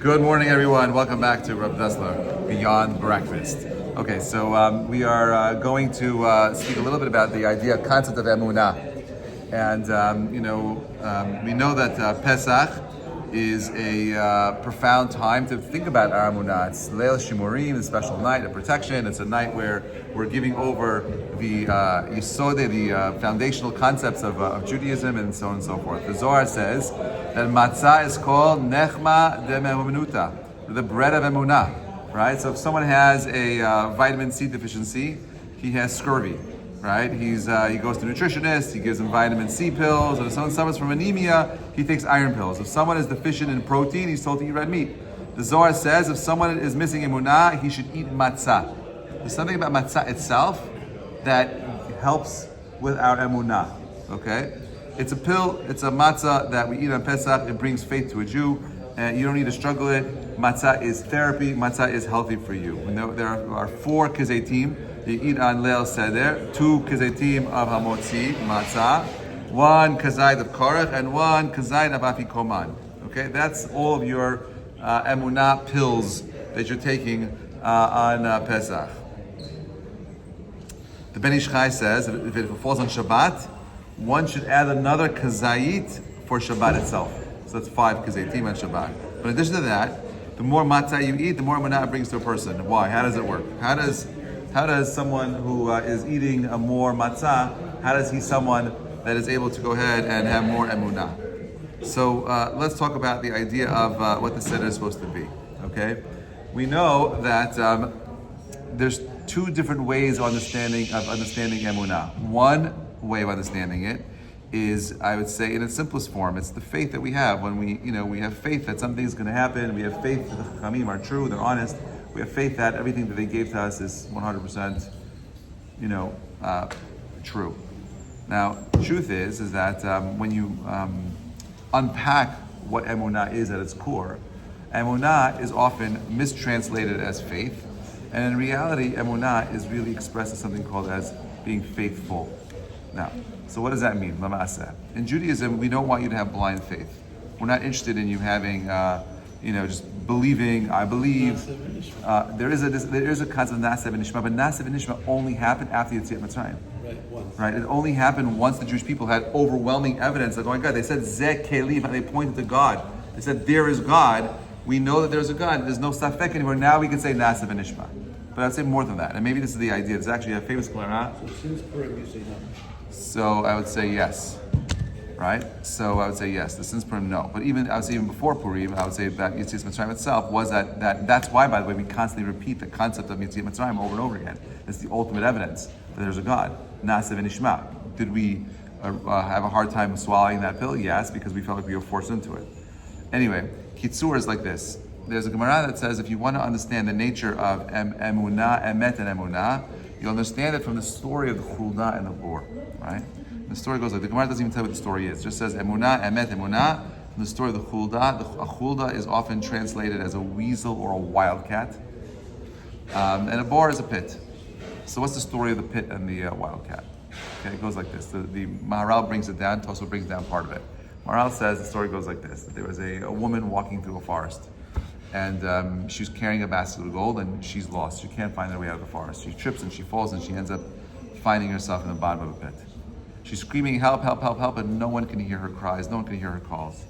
Good morning, everyone. Welcome back to Rabbi Dessler, Beyond Breakfast. Okay, so we are going to speak a little bit about the concept of emunah. And, we know that Pesach is a profound time to think about our emunah. It's Leil Shimurim, a special night of protection. It's a night where we're giving over the Yisodeh, the foundational concepts of Judaism, and so on and so forth. The Zohar says that matzah is called nechma de me'emunuta, the bread of emunah, right? So if someone has a vitamin C deficiency, he has scurvy, right? He goes to a nutritionist, he gives him vitamin C pills, or if someone suffers from anemia, he takes iron pills. If someone is deficient in protein, he's told to eat red meat. The Zohar says if someone is missing emunah, he should eat matzah. There's something about matzah itself that helps with our emunah, okay? It's a pill, it's a matzah that we eat on Pesach. It brings faith to a Jew, and you don't need to struggle it. Matzah is therapy, matzah is healthy for you. There are 4 kizetim you eat on Leil Seder, 2 kizetim of hamotzi, matzah, 1 kazait of korach, and 1 kazait of afikoman. Okay, that's all of your emunah pills that you're taking on Pesach. The Ben Ish Chai says if it falls on Shabbat, one should add another kazait for Shabbat itself. So that's 5 kazaitim on Shabbat. But in addition to that, the more matzah you eat, the more emunah it brings to a person. Why? How does it work? How does someone who is eating a more matzah, how does he someone that is able to go ahead and have more emunah? So let's talk about the idea of what the Seder is supposed to be. Okay, we know that there's 2 different ways of understanding emunah. One way of understanding it is, I would say, in its simplest form, it's the faith that we have. When we have faith that something is going to happen, we have faith that the Chachamim are true, they're honest. We have faith that everything that they gave to us is 100%, true. Now, the truth is that when you unpack what emunah is at its core, emunah is often mistranslated as faith, and in reality, emunah is really expressed as something called as being faithful. Now, so what does that mean? Lama'aseh. In Judaism, we don't want you to have blind faith. We're not interested in you having, just believing. I believe. There is a concept of nasev and nishma, but nasev and nishma only happened after Yetziat Mitzrayim. Right. It only happened once the Jewish people had overwhelming evidence of going God. They said Zeh Kelim, and they pointed to God. They said there is God. We know that there's a God. There's no safek anymore. Now we can say nasev and nishma. But I'd say more than that. And maybe this is the idea. It's actually a famous Gemara. So since Purim, you say no. So I would say yes, right? So I would say yes. The since Purim, no. But I would say even before Purim, I would say that Yetziat Mitzrayim itself was that's why, by the way, we constantly repeat the concept of Yetziat Mitzrayim over and over again. It's the ultimate evidence that there's a God. Nasev and Ishma. Did we have a hard time swallowing that pill? Yes, because we felt like we were forced into it. Anyway, Kitzur is like this. There's a Gemara that says if you want to understand the nature of emunah, emet, and emunah, you'll understand it from the story of the chulda and the bor, right? The story goes like, the Gemara doesn't even tell you what the story is. It just says emunah, emet, emunah. From the story of the chulda, a chulda is often translated as a weasel or a wildcat. And a bor is a pit. So what's the story of the pit and the wildcat? Okay, it goes like this. The Maharal brings it down, Tosfot brings down part of it. Maharal says the story goes like this. That there was a woman walking through a forest. And she was carrying a basket of gold, and she's lost. She can't find her way out of the forest. She trips and she falls, and she ends up finding herself in the bottom of a pit. She's screaming, help, help, help, help, and no one can hear her cries. No one can hear her calls.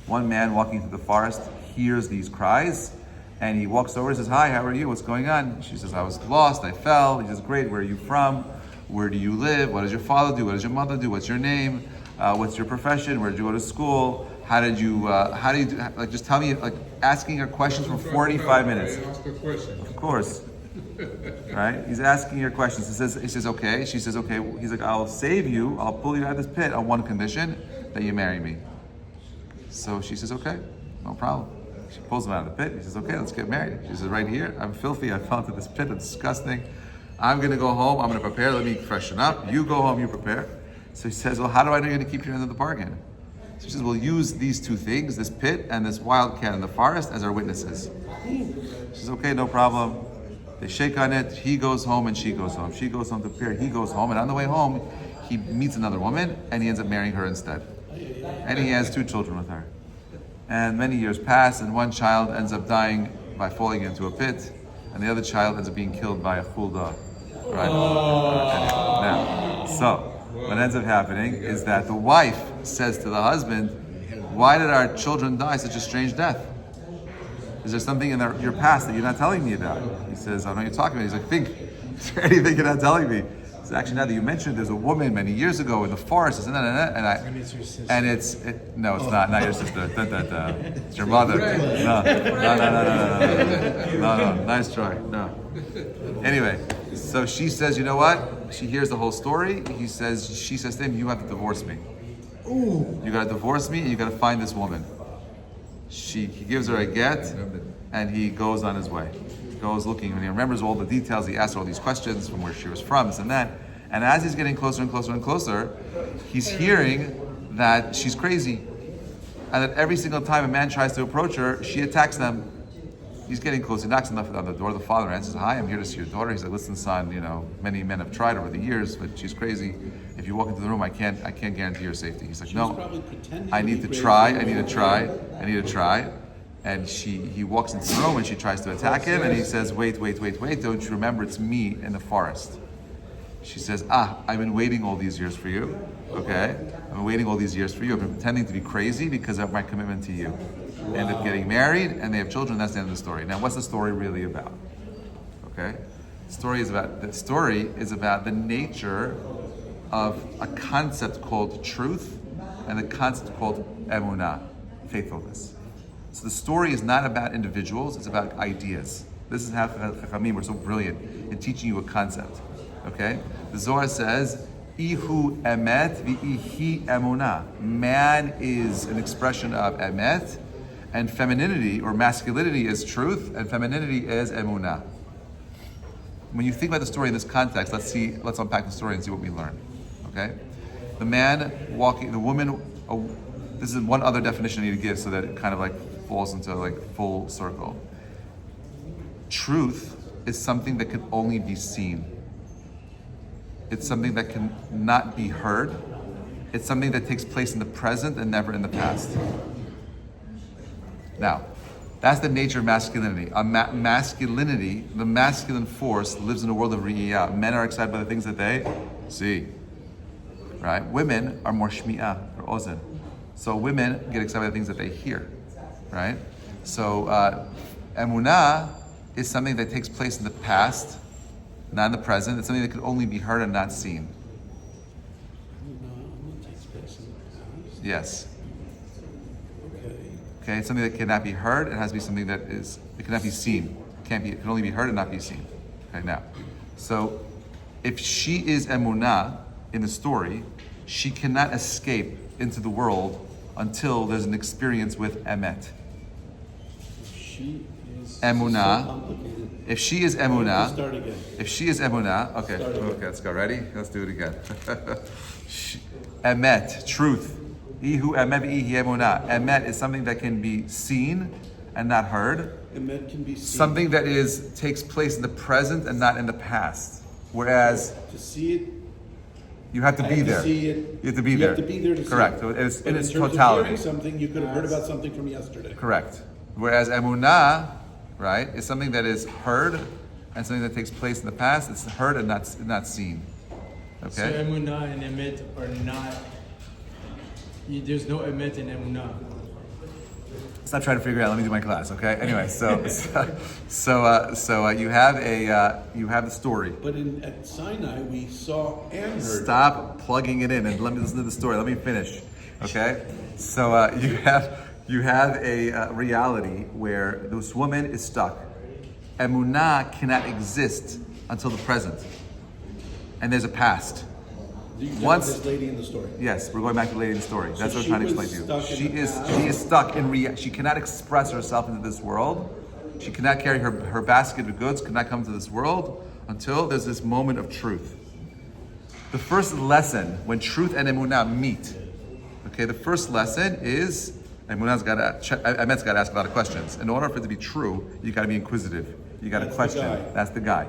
One man walking through the forest hears these cries, and he walks over and says, hi, how are you? What's going on? She says, I was lost, I fell. He says, great, where are you from? Where do you live? What does your father do? What does your mother do? What's your name? What's your profession? Where did you go to school? How do you do, like, just tell me, like, asking her questions for 45 minutes. Ask her questions. Of course. Right? He's asking her questions. He says, okay. She says, okay. He's like, I'll save you. I'll pull you out of this pit on one condition, that you marry me. So she says, okay, no problem. She pulls him out of the pit. He says, okay, let's get married. She says, right here, I'm filthy. I fell into this pit. I'm disgusting. I'm going to go home. I'm going to prepare. Let me freshen up. You go home. You prepare. So he says, well, how do I know you're going to keep your end of the bargain? So she says, we'll use these 2 things, this pit and this wildcat in the forest, as our witnesses. She says, okay, no problem. They shake on it. He goes home and she goes home. She goes home to prepare. He goes home. And on the way home, he meets another woman and he ends up marrying her instead. And he has 2 children with her. And many years pass, and one child ends up dying by falling into a pit, and the other child ends up being killed by a chulda. Right? Now, so what ends up happening is that the wife says to the husband, "Why did our children die such a strange death? Is there something in your past that you're not telling me about?" He says, "I don't know what you're talking about." He's like, "Think, is there anything you're not telling me?" It's actually, now that you mentioned, there's a woman many years ago in the forest, and it's your sister. And it's not your sister. It's your mother. No. Nice try. No. Anyway, so she says, "You know what?" She hears the whole story. She says to him, "You have to divorce me. Ooh. You got to divorce me, and you got to find this woman." He gives her a get, and he goes on his way. He goes looking, and he remembers all the details. He asks her all these questions from where she was from, this and that. And as he's getting closer and closer and closer, he's hearing that she's crazy, and that every single time a man tries to approach her, she attacks them. He's getting close. He knocks on the door. The father answers, "Hi, I'm here to see your daughter." He's like, "Listen, son, many men have tried over the years, but she's crazy. If you walk into the room, I can't guarantee your safety." He's like, "No, I need to try. And he walks into the room and she tries to attack him, and he says, wait, don't you remember it's me in the forest?" She says, "I've been waiting all these years for you, okay? I've been waiting all these years for you. I've been pretending to be crazy because of my commitment to you." They end up getting married, and they have children. That's the end of the story. Now, what's the story really about? Okay? The story is about the nature of a concept called truth and a concept called emunah, faithfulness. So the story is not about individuals, it's about ideas. This is how Chachamim were so brilliant in teaching you a concept. Okay? The Zohar says, "Ihu emet v'ihi emunah." Man is an expression of emet, and femininity or masculinity is truth, and femininity is emunah. When you think about the story in this context, let's unpack the story and see what we learn. Okay? The man walking, the woman, this is one other definition I need to give so that it kind of like falls into like full circle. Truth is something that can only be seen. It's something that can not be heard. It's something that takes place in the present and never in the past. Now, that's the nature of masculinity. Masculinity, the masculine force, lives in a world of riyah. Men are excited by the things that they see. Right? Women are more shmi'ah, or ozen. So women get excited by the things that they hear. Right? So emunah is something that takes place in the past, not in the present. It's something that can only be heard and not seen. Yes. Okay, it's something that cannot be heard. It has to be something it cannot be seen. It can only be heard and not be seen. Okay, now, so if she is emunah in the story, she cannot escape into the world until there's an experience with emet. Emunah. If she is emunah, okay, let's go. Ready? Let's do it again. Emet, truth. Ihu emet v'ihi emunah. Emet is something that can be seen and not heard. Emet can be seen. Something that takes place in the present and not in the past. Whereas to see it, you have to be there. You have to be there. You have to be there to Correct. see it. So it's in its terms of totality. hearing something, you could have heard about something from yesterday. Correct. Whereas emunah, right, is something that is heard and something that takes place in the past. It's heard and not seen. Okay. So emunah and emet are not. There's no emet in emunah. Stop trying to figure it out. Let me do my class, okay? Anyway, so you have the story. But at Sinai, we saw and heard. Stop plugging it in and let me listen to the story. Let me finish, okay? So you have a reality where this woman is stuck. Emunah cannot exist until the present, and there's a past. Once this lady in the story. Yes, we're going back to the lady in the story. That's So what I'm trying to explain to you. She is stuck in she cannot express herself into this world. She cannot carry her basket of goods, cannot come to this world until there's this moment of truth. The first lesson when truth and emunah meet, okay, the first lesson is emunah's got to ask a lot of questions. In order for it to be true, you got to be inquisitive. You got to question. That's the guy.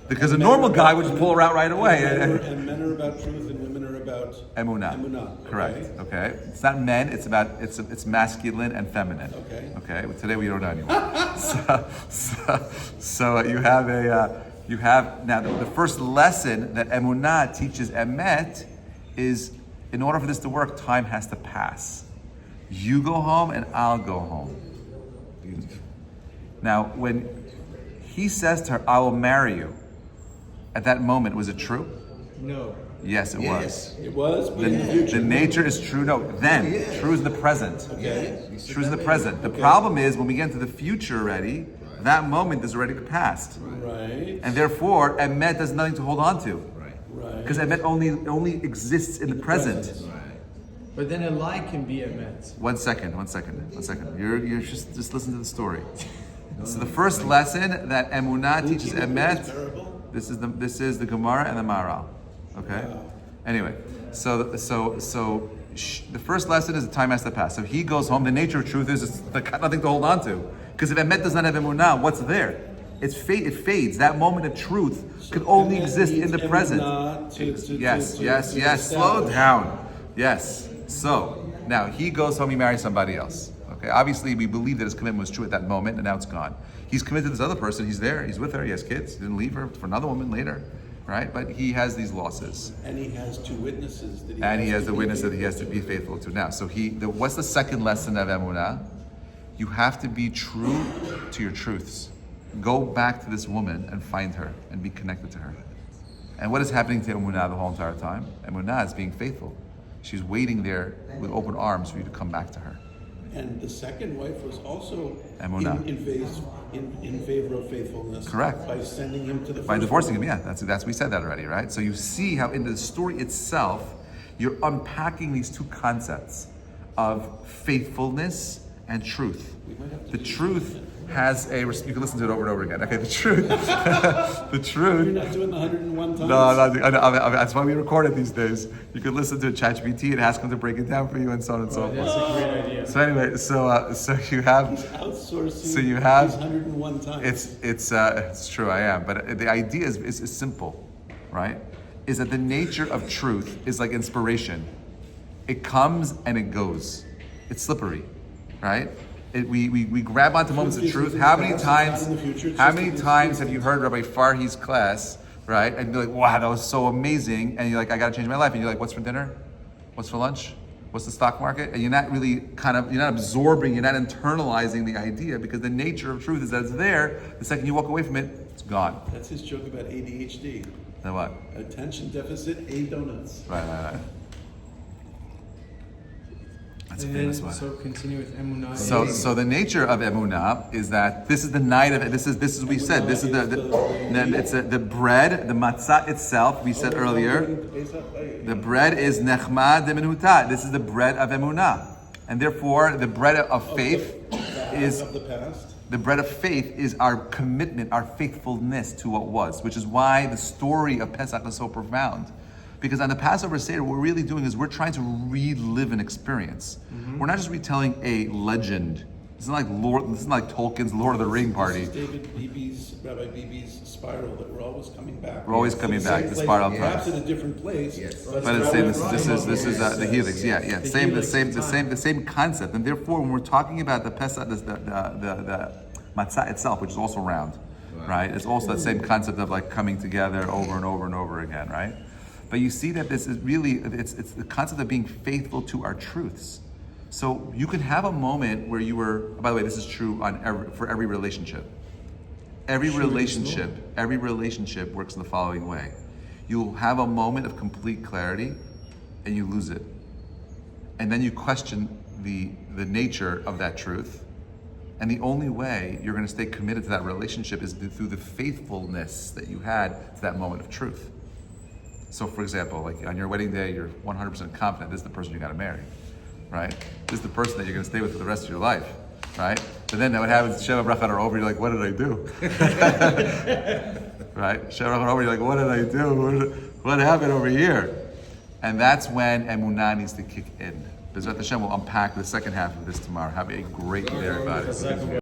Because a normal guy would just pull her out right away. And men are about truth and women are about Emunah. Emunah. Correct. Okay. It's not men. It's masculine and feminine. Okay. Okay. Well, today we don't know anymore. so you have now the first lesson that Emunah teaches Emet is, in order for this to work, time has to pass. You go home and I'll go home. Now, when he says to her, "I will marry you," at that moment, was it true? No. Yes, it was. It was, but in the future. The nature is true. No, then true is in the present. Okay. True is in the present. The problem is when we get into the future already, that moment is already past, Right. and therefore Emet has nothing to hold on to, Right. because Emet only exists in the present. But then a lie can be emet. One second. You're just listen to the story. So the first lesson that Emunah teaches Emet. This is the Gemara and the Maharal. Okay. Wow. Anyway, so the first lesson is the time has to pass. So he goes home. The nature of truth is it's got nothing to hold on to. Because if Emet does not have Emunah, what's there? It fades. That moment of truth can only exist in the present. Yes. Slow down. Yes. So now he goes home. He marries somebody else. Okay. Obviously, we believe that his commitment was true at that moment, and now it's gone. He's committed to this other person. He's there. He's with her. He has kids. He didn't leave her for another woman later, right? But he has these losses. And he has two witnesses that And he has the witness that he has to be faithful to. Now, so what's the second lesson of Emunah? You have to be true to your truths. Go back to this woman and find her and be connected to her. And what is happening to Emunah the whole entire time? Emunah is being faithful. She's waiting there with open arms for you to come back to her. And the second wife was also Emunah. in favor of faithfulness. Correct. By sending him to the By first divorcing him, woman. yeah, that's we said that already, right? So you see how in the story itself, you're unpacking these two concepts of faithfulness and truth. The truth has a, you can listen to it over and over again. Okay, the truth, the truth. You're not doing the 101 times? No, that's why we record it these days. You can listen to a ChatGPT and ask them to break it down for you and so on and so That's forth. a great idea. So anyway, so you have, Outsourcing so you have, these 101 times. it's true, I am. But the idea is simple, right? Is that the nature of truth is like inspiration. It comes and it goes. It's slippery, right? We grab onto moments of truth. How many times have you heard Rabbi Farhi's class, right? And you're like, wow, that was so amazing. And you're like, I gotta change my life. And you're like, what's for dinner? What's for lunch? What's the stock market? And you're not really you're not absorbing, you're not internalizing the idea, because the nature of truth is that it's there. The second you walk away from it, it's gone. That's his joke about ADHD. Then what? Attention deficit, A donuts. Right. That's a And famous then, one. so continue with Emunah. So the nature of Emunah is that this is the night of it. This is we said. This is the bread, the matzah itself. We said earlier, the bread is nechma de menuta. This is the bread of Emunah, and therefore the bread of faith is of the past. the bread of faith is our commitment, our faithfulness to what was, which is why the story of Pesach is so profound. Because on the Passover Seder, what we're really doing is we're trying to relive an experience. Mm-hmm. We're not just retelling a legend. This isn't like Tolkien's Lord of the Ring party. This is Rabbi Beebe's spiral that we're always coming back. We're always coming back. The spiral Perhaps time. in a different place. But it's same. This is the helix. Yeah. The same concept. And therefore, when we're talking about the Pesach, the matzah itself, which is also round, right? It's also that same concept of like coming together over and over and over again, right? But you see that this is really, it's the concept of being faithful to our truths. So you can have a moment where you were, by the way, this is true for every relationship. Every relationship works in the following way. You'll have a moment of complete clarity and you lose it. And then you question the nature of that truth. And the only way you're going to stay committed to that relationship is through the faithfulness that you had to that moment of truth. So for example, like on your wedding day, you're 100% confident this is the person you got to marry, right? This is the person that you're going to stay with for the rest of your life, right? But then what happens, Sheva Bracha are over, you're like, what did I do? Right? Sheva Bracha are over, you're like, what did I do? What happened over here? And that's when Emunah needs to kick in. Bezrat Hashem will unpack the second half of this tomorrow. Have a great day, everybody.